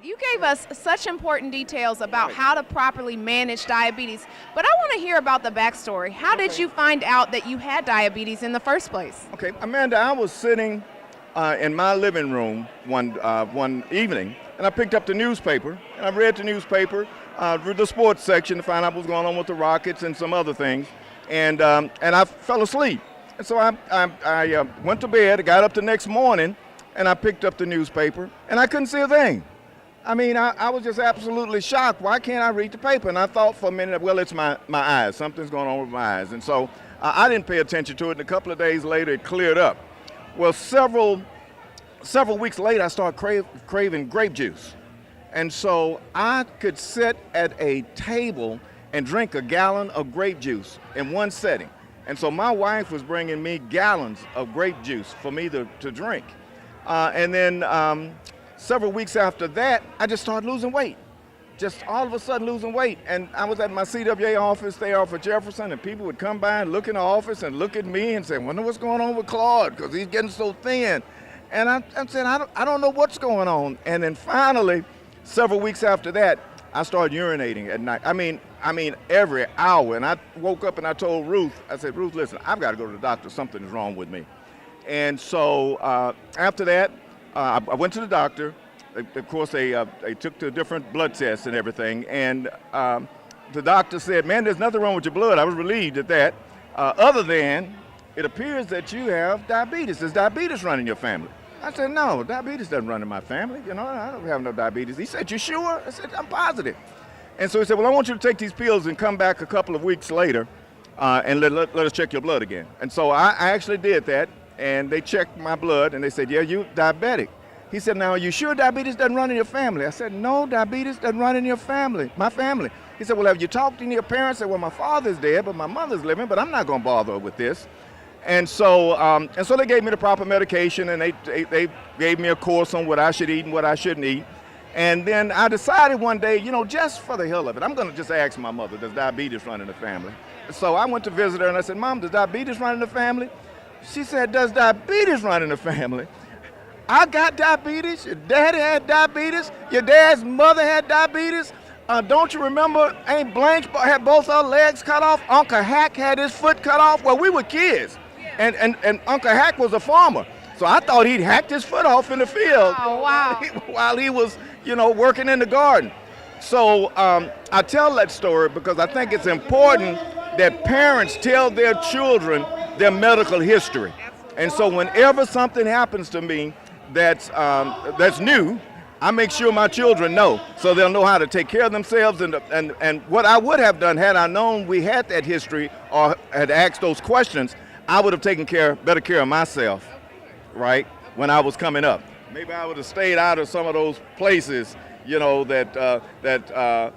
You gave us such important details about how to properly manage diabetes, but I want to hear about the backstory. How did you find out that you had diabetes in the first place? Okay, Amanda, I was sitting in my living room one evening, and I picked up the newspaper, and I read the newspaper, read the sports section to find out what was going on with the Rockets and some other things, and I fell asleep. And so I went to bed, I got up the next morning, and I picked up the newspaper, and I couldn't see a thing. I mean, I was just absolutely shocked. Why can't I read the paper? And I thought for a minute, well, it's my eyes. Something's going on with my eyes. And so I didn't pay attention to it, and a couple of days later, it cleared up. Well, several weeks later, I started craving grape juice. And so I could sit at a table and drink a gallon of grape juice in one setting. And so my wife was bringing me gallons of grape juice for me to drink. And then several weeks after that, I just started losing weight. Just all of a sudden losing weight. And I was at my CWA office there off of Jefferson, and people would come by and look in the office and look at me and say, wonder what's going on with Claude, because he's getting so thin. And I said, I don't know what's going on. And then finally, several weeks after that, I started urinating at night. I mean, every hour. And I woke up and I told Ruth, I said, Ruth, listen, I've got to go to the doctor. Something is wrong with me. And so after that, I went to the doctor. Of course, they took the different blood tests and everything. And the doctor said, man, there's nothing wrong with your blood. I was relieved at that. Other than, it appears that you have diabetes. Does diabetes run in your family? I said, no, diabetes doesn't run in my family. You know, I don't have no diabetes. He said, you sure? I said, I'm positive. And so he said, well, I want you to take these pills and come back a couple of weeks later and let us check your blood again. And so I actually did that. And they checked my blood, and they said, yeah, you're diabetic. He said, now, are you sure diabetes doesn't run in your family? I said, no, diabetes doesn't run in your family, my family. He said, well, have you talked to your parents? I said, well, my father's dead, but my mother's living, but I'm not going to bother with this. And so they gave me the proper medication, and they gave me a course on what I should eat and what I shouldn't eat. And then I decided one day, you know, just for the hell of it, I'm going to just ask my mother, does diabetes run in the family? So I went to visit her, and I said, Mom, does diabetes run in the family? She said, does diabetes run in the family? I got diabetes, your daddy had diabetes, your dad's mother had diabetes. Don't you remember Aunt Blanche had both her legs cut off? Uncle Hack had his foot cut off. Well, we were kids, and Uncle Hack was a farmer. So I thought he'd hacked his foot off in the field. Oh, wow. While he was, you know, working in the garden. So I tell that story because I think it's important that parents tell their children their medical history. And so whenever something happens to me that's new, I make sure my children know, so they'll know how to take care of themselves. And what I would have done had I known we had that history or had asked those questions, I would have taken better care of myself, right, when I was coming up. Maybe I would have stayed out of some of those places, you know, that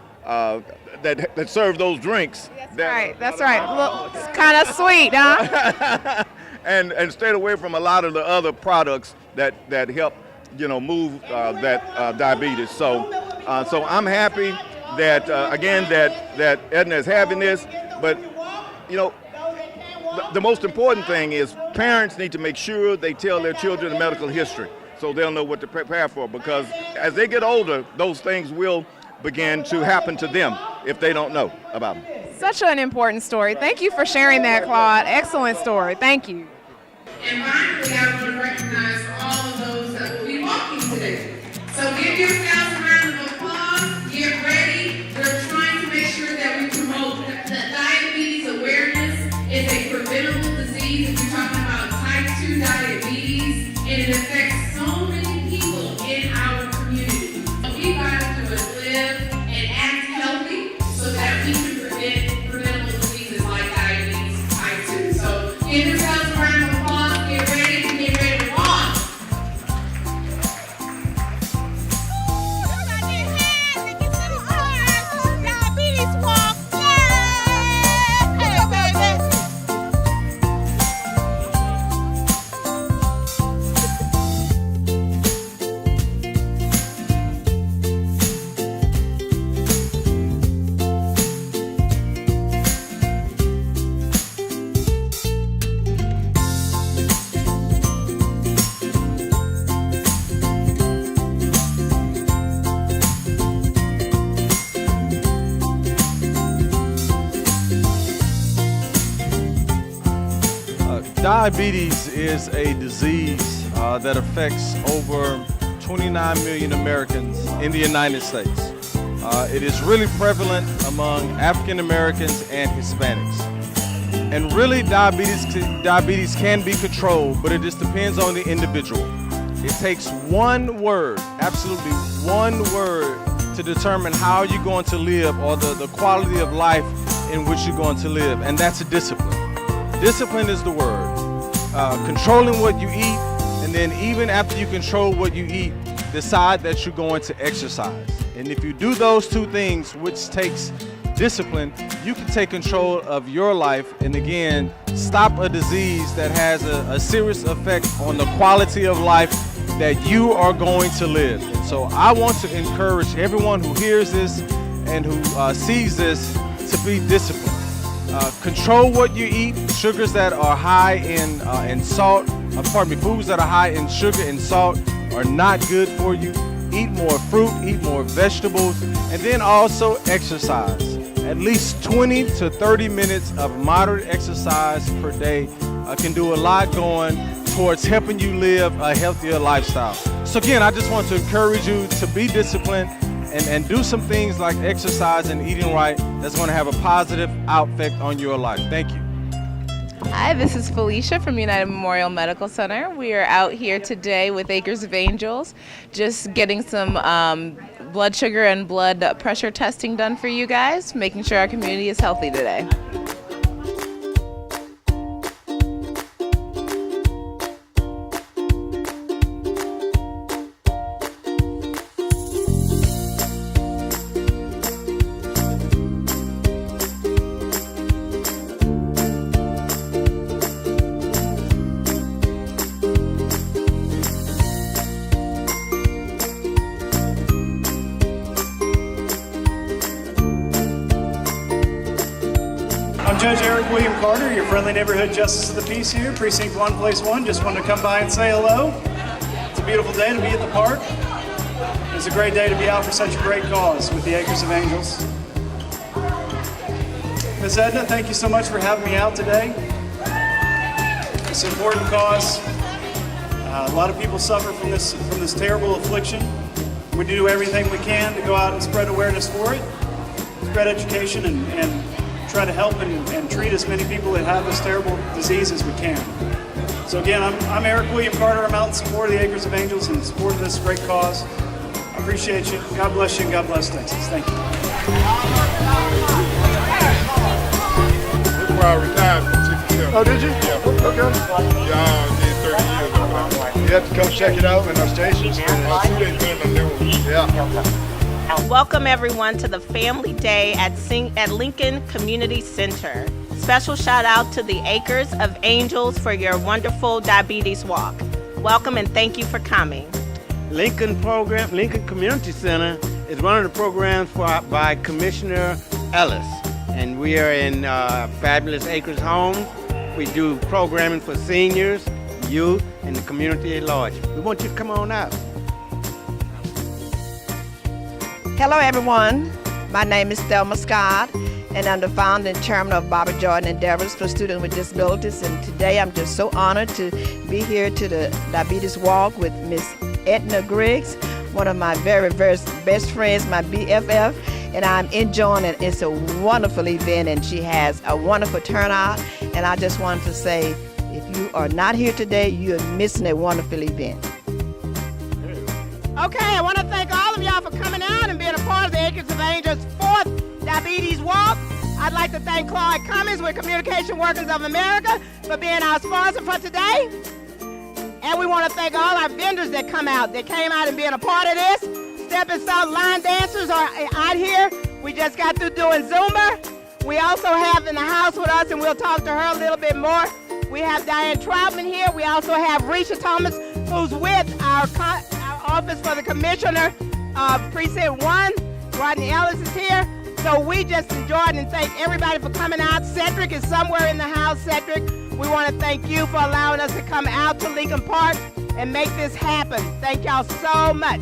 serve those drinks. That's right. Look, it's kind of sweet, huh? and stayed away from a lot of the other products that help, you know, move that diabetes. So I'm happy that again that Edna is having this. But you know, the most important thing is parents need to make sure they tell their children the medical history, so they'll know what to prepare for. Because as they get older, those things will begin to happen to them if they don't know about them. Such an important story. Thank you for sharing that, Claude. Excellent story. Thank you. And finally, I want to recognize all of those that will be walking today. So give yourselves a round of applause. Get ready. We're trying to make sure that we promote that diabetes awareness is a preventable disease. If you're talking about type 2 diabetes, and it affects so many people in our community. What we got to do is live and act healthy so that we can prevent preventable diseases like diabetes type 2. So give yourselves a round of applause. Get ready to walk. diabetes is a disease that affects over 29 million Americans in the United States. It is really prevalent among African Americans and Hispanics. And really, diabetes can be controlled, but it just depends on the individual. It takes one word, absolutely one word, to determine how you're going to live or the quality of life in which you're going to live, and that's discipline. Discipline is the word. Controlling what you eat, and then even after you control what you eat, decide that you're going to exercise. And if you do those two things, which takes discipline, you can take control of your life and again, stop a disease that has a serious effect on the quality of life that you are going to live. And so I want to encourage everyone who hears this and who sees this to be disciplined. Control what you eat. Sugars that are high in salt, foods that are high in sugar and salt are not good for you. Eat more fruit, eat more vegetables, and then also exercise. At least 20 to 30 minutes of moderate exercise per day can do a lot going towards helping you live a healthier lifestyle. So again, I just want to encourage you to be disciplined and do some things like exercise and eating right that's going to have a positive effect on your life. Thank you. Hi, this is Felicia from United Memorial Medical Center. We are out here today with Acres of Angels, just getting some blood sugar and blood pressure testing done for you guys, making sure our community is healthy today. I'm Judge Eric William Carter, your friendly neighborhood justice of the peace here, Precinct 1, Place 1. Just wanted to come by and say hello. It's a beautiful day to be at the park. It's a great day to be out for such a great cause with the Acres of Angels. Ms. Edna, thank you so much for having me out today. It's an important cause. A lot of people suffer from this terrible affliction. We do everything we can to go out and spread awareness for it, spread education, and try to help and treat as many people that have this terrible disease as we can. So again, I'm Eric William Carter. I'm out in support of the Acres of Angels and in support of this great cause. I appreciate you. God bless you and God bless Texas. Thank you. This is where I retired from 67. Oh, did you? Yeah. Okay. Yeah, did 30 years of it. You have to come check it out in our stations. Yeah. Welcome everyone to the Family Day at Lincoln Community Center. Special shout out to the Acres of Angels for your wonderful diabetes walk. Welcome and thank you for coming. Lincoln Community Center is one of the programs by Commissioner Ellis, and we are in fabulous Acres homes. We do programming for seniors, youth, and the community at large. We want you to come on out. Hello everyone, my name is Thelma Scott and I'm the founder and chairman of Bobby Jordan Endeavors for Students with Disabilities, and today I'm just so honored to be here to the Diabetes Walk with Miss Edna Griggs, one of my very, very best friends, my BFF, and I'm enjoying it. It's a wonderful event and she has a wonderful turnout, and I just wanted to say if you are not here today, you're missing a wonderful event. Okay, I want to thank all of y'all for coming out and being a part of the Acres of Angels 4th Diabetes Walk. I'd like to thank Claude Cummings with Communication Workers of America for being our sponsor for today. And we want to thank all our vendors that came out and being a part of this. Stepping Stone line dancers are out here. We just got through doing Zumba. We also have in the house with us, and we'll talk to her a little bit more, we have Diane Troutman here. We also have Risha Thomas, who's with our Office for the Commissioner of Precinct 1. Rodney Ellis is here. So we just enjoyed and thank everybody for coming out. Cedric is somewhere in the house. Cedric, we want to thank you for allowing us to come out to Lincoln Park and make this happen. Thank y'all so much.